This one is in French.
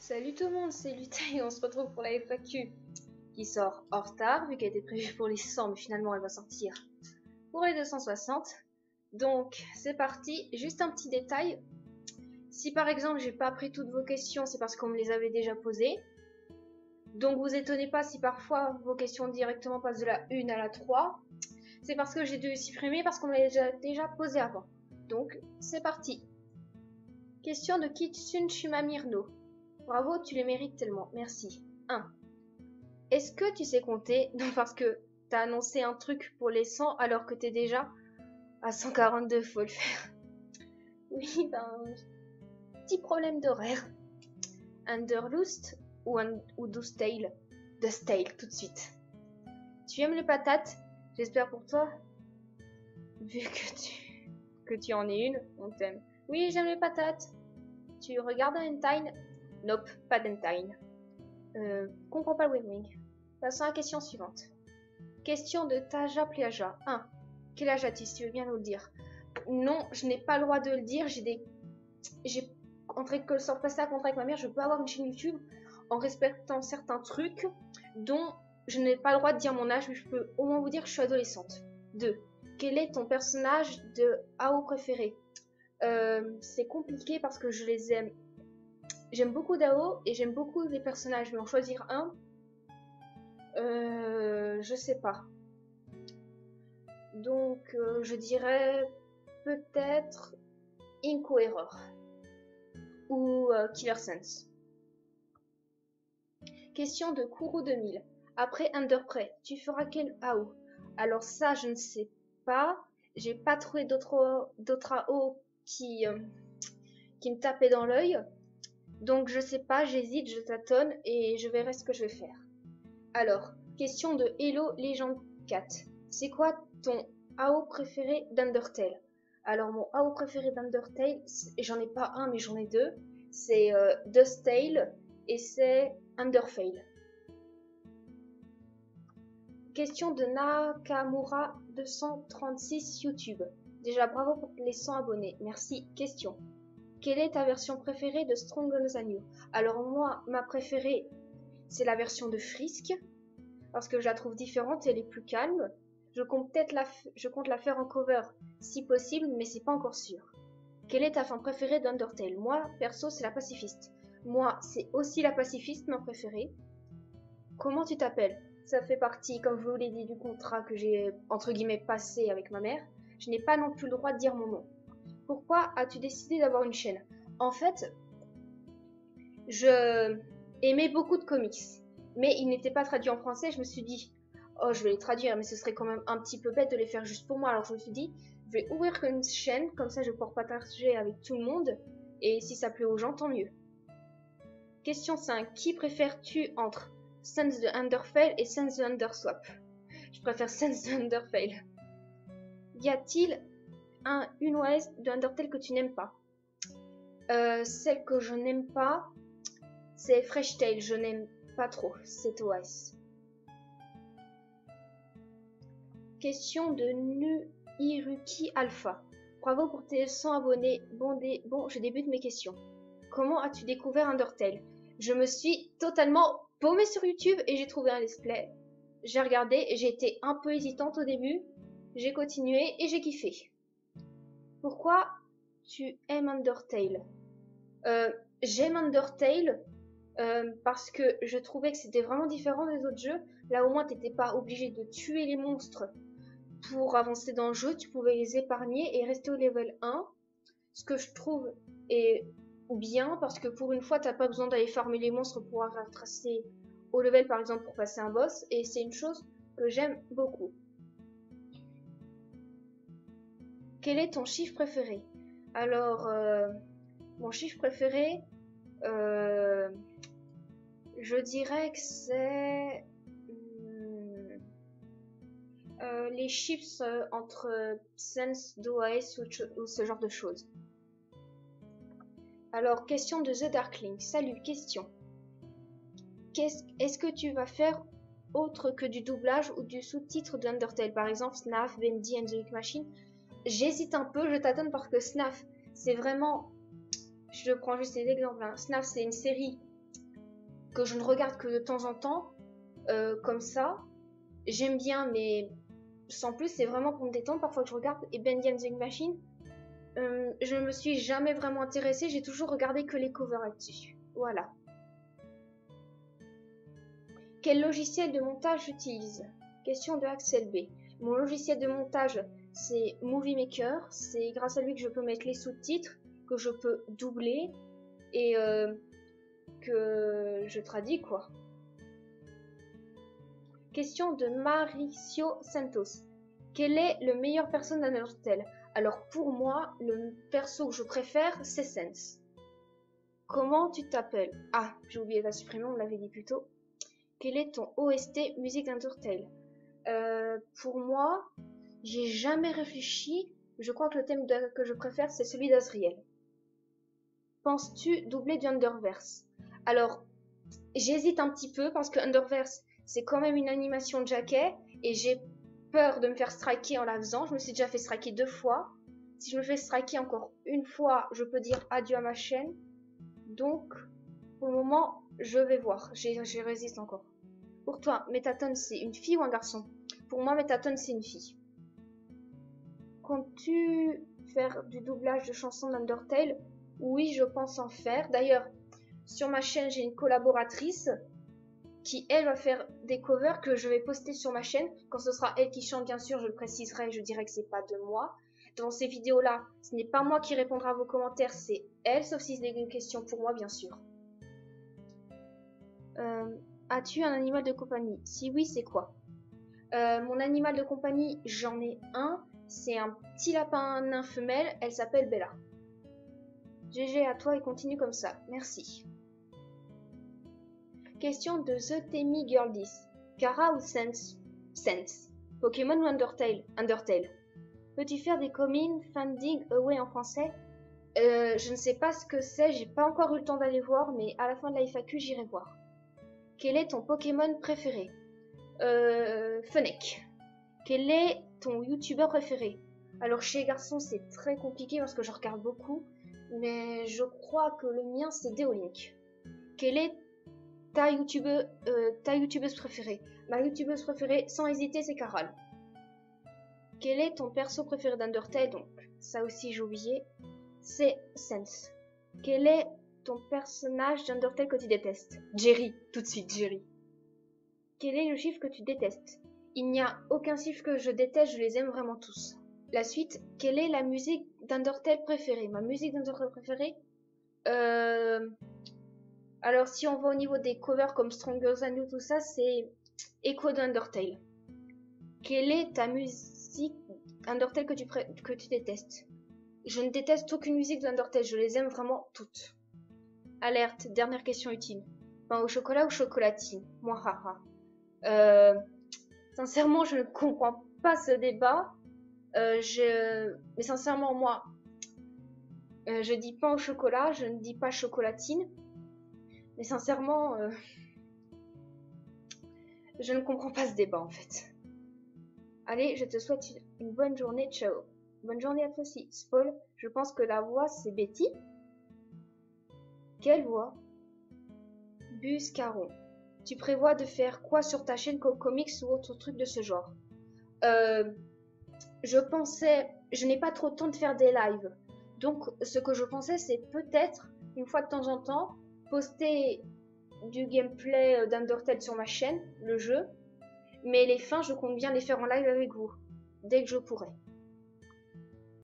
Salut tout le monde, c'est Lutin et on se retrouve pour la FAQ qui sort en retard vu qu'elle était prévue pour les 100 mais finalement elle va sortir pour les 260. Donc c'est parti, juste un petit détail. Si par exemple j'ai pas pris toutes vos questions, c'est parce qu'on me les avait déjà posées. Donc vous étonnez pas si parfois vos questions directement passent de la 1 à la 3. C'est parce que j'ai dû supprimer parce qu'on me les a déjà posées avant. Donc c'est parti. Question de Kitsun Shumamirno. Bravo, tu les mérites tellement. Merci. 1. Est-ce que tu sais compter? Non, parce que t'as annoncé un truc pour les 100 alors que t'es déjà à 142, faut le faire. Oui, petit problème d'horaire. Underlust ou Dustale? Dustale, tout de suite. Tu aimes les patates? J'espère pour toi. Vu que tu en es une, on t'aime. Oui, j'aime les patates. Tu regardes un hentai? Nope, pas d'hentai. Comprends pas le wing. Passons à la question suivante. Question de Taja Pliaja. 1. Quel âge as-tu, si tu veux bien nous le dire? Non, je n'ai pas le droit de le dire. J'ai entre que sans passer à contrat avec ma mère, je peux avoir une chaîne YouTube en respectant certains trucs dont je n'ai pas le droit de dire mon âge, mais je peux au moins vous dire que je suis adolescente. 2. Quel est ton personnage de AO préféré? C'est compliqué parce que je les aime. J'aime beaucoup d'AO et j'aime beaucoup les personnages, mais en choisir un, je sais pas. Donc, je dirais peut-être Incoerror ou Killer Sense. Question de Kourou 2000. Après Underprey, tu feras quel AO? Alors ça, je ne sais pas. J'ai pas trouvé d'autres AO qui me tapaient dans l'œil. Donc je sais pas, j'hésite, je tâtonne et je verrai ce que je vais faire. Alors, question de Hello Legend 4. C'est quoi ton AO préféré d'Undertale? Alors mon AO préféré d'Undertale, j'en ai pas un mais j'en ai deux. C'est Dustale et c'est Underfale. Question de Nakamura 236 YouTube. Déjà bravo pour les 100 abonnés. Merci. Question. Quelle est ta version préférée de Stronger Than You? Alors moi, ma préférée, c'est la version de Frisk, parce que je la trouve différente et elle est plus calme. Je compte la faire en cover si possible, mais c'est pas encore sûr. Quelle est ta fin préférée d'Undertale? Moi, perso, c'est la pacifiste. Moi, c'est aussi la pacifiste, ma préférée. Comment tu t'appelles? Ça fait partie, comme je vous l'ai dit, du contrat que j'ai, entre guillemets, passé avec ma mère. Je n'ai pas non plus le droit de dire mon nom. Pourquoi as-tu décidé d'avoir une chaîne? En fait, je aimais beaucoup de comics, mais ils n'étaient pas traduits en français. Je me suis dit, oh, je vais les traduire, mais ce serait quand même un petit peu bête de les faire juste pour moi. Alors je me suis dit, je vais ouvrir une chaîne, comme ça je pourrai partager avec tout le monde, et si ça plaît aux gens, tant mieux. Question 5. Qui préfères-tu entre Sons de Underfale et Sons de Underswap? Je préfère Sons de Underfale. Y a-t-il une OS de Undertale que tu n'aimes pas? Celle que je n'aime pas, c'est Fresh Tale. Je n'aime pas trop cette OS. Question de Nuiruki Alpha. Bravo pour tes 100 abonnés. Bon, je débute mes questions. Comment as-tu découvert Undertale? Je me suis totalement paumée sur YouTube et j'ai trouvé un let's play. J'ai regardé et j'ai été un peu hésitante au début. J'ai continué et j'ai kiffé. Pourquoi tu aimes Undertale? J'aime Undertale parce que je trouvais que c'était vraiment différent des autres jeux. Là au moins t'étais pas obligé de tuer les monstres pour avancer dans le jeu, tu pouvais les épargner et rester au level 1. Ce que je trouve est bien parce que pour une fois t'as pas besoin d'aller farmer les monstres pour retracer au level par exemple pour passer un boss, et c'est une chose que j'aime beaucoup. Quel est ton chiffre préféré? Alors mon chiffre préféré, je dirais que c'est les chiffres entre Sense, d'OAS ou ce genre de choses. Alors, question de The Darkling. Salut, question. Est-ce que tu vas faire autre que du doublage ou du sous-titre d'Undertale? Par exemple, Snaf, Bendy and the Weak Machine. J'hésite un peu, je tâtonne parce que Snaf, c'est vraiment... Je prends juste des exemples. Hein. Snaf, c'est une série que je ne regarde que de temps en temps, comme ça. J'aime bien, mais sans plus, c'est vraiment pour me détendre. Parfois que je regarde, et Ben Dancing Machine, je ne me suis jamais vraiment intéressée, j'ai toujours regardé que les covers là-dessus. Voilà. Quel logiciel de montage j'utilise? Question de Axel B. Mon logiciel de montage, c'est Movie Maker. C'est grâce à lui que je peux mettre les sous-titres, que je peux doubler et que je traduis, quoi. Question de Mauricio Santos. Quel est le meilleur perso d'Undertale? Alors pour moi, le perso que je préfère, c'est Sense. Comment tu t'appelles? Ah, j'ai oublié de la supprimer, on l'avait dit plus tôt. Quel est ton OST musique d'Undertale? Pour moi, j'ai jamais réfléchi. Je crois que le thème que je préfère, c'est celui d'Azriel. Penses-tu doubler du Underverse? Alors, j'hésite un petit peu parce que Underverse, c'est quand même une animation de Jacquet et j'ai peur de me faire striker en la faisant. Je me suis déjà fait striker 2 fois. Si je me fais striker encore une fois, je peux dire adieu à ma chaîne. Donc, pour le moment, je vais voir. Je résiste encore. Pour toi, Métatone, c'est une fille ou un garçon? Pour moi, Métatone, c'est une fille. Comptes-tu faire du doublage de chansons d'Undertale? Oui, je pense en faire. D'ailleurs, sur ma chaîne, j'ai une collaboratrice qui, elle, va faire des covers que je vais poster sur ma chaîne. Quand ce sera elle qui chante, bien sûr, je le préciserai, je dirai que c'est pas de moi. Dans ces vidéos-là, ce n'est pas moi qui répondra à vos commentaires, c'est elle, sauf si c'est une question pour moi, bien sûr. As-tu un animal de compagnie? Si oui, c'est quoi? Mon animal de compagnie, j'en ai un. C'est un petit lapin nain femelle. Elle s'appelle Bella. GG à toi et continue comme ça. Merci. Question de The Temi Girl 10. Kara ou Sense? Sense. Pokémon ou Undertale? Undertale. Peux-tu faire des communes Finding Away en français? Je ne sais pas ce que c'est. J'ai pas encore eu le temps d'aller voir, mais à la fin de la FAQ, j'irai voir. Quel est ton Pokémon préféré? Fennec. Quel est ton youtubeur préféré? Alors chez les garçons c'est très compliqué parce que je regarde beaucoup, mais je crois que le mien c'est Deolink. Quelle est ta youtubeuse préférée? Ma youtubeuse préférée sans hésiter c'est Caral. Quel est ton perso préféré d'Undertale? Donc ça aussi j'ai oublié, c'est Sense. Quel est ton personnage d'Undertale que tu détestes? Jerry, tout de suite Jerry. Quel est le chiffre que tu détestes? Il n'y a aucun chiffre que je déteste, je les aime vraiment tous. La suite, quelle est la musique d'Undertale préférée? Ma musique d'Undertale préférée? Alors si on va au niveau des covers comme Stronger Than You, tout ça, c'est Echo d'Undertale. Quelle est ta musique Undertale que tu détestes? Je ne déteste aucune musique d'Undertale, je les aime vraiment toutes. Alerte, dernière question utile. Pain au chocolat ou chocolatine? Moi, haha. Sincèrement, je ne comprends pas ce débat. Mais sincèrement, moi, je dis pain au chocolat, je ne dis pas chocolatine. Mais sincèrement, je ne comprends pas ce débat en fait. Allez, je te souhaite une bonne journée. Ciao. Bonne journée à toi aussi. Spoil, je pense que la voix c'est Betty. Quelle voix? Buscaron. Tu prévois de faire quoi sur ta chaîne comme comics ou autre truc de ce genre? Je n'ai pas trop de temps de faire des lives. Donc, ce que je pensais, c'est peut-être, une fois de temps en temps, poster du gameplay d'Undertale sur ma chaîne, le jeu. Mais les fins, je compte bien les faire en live avec vous, dès que je pourrai.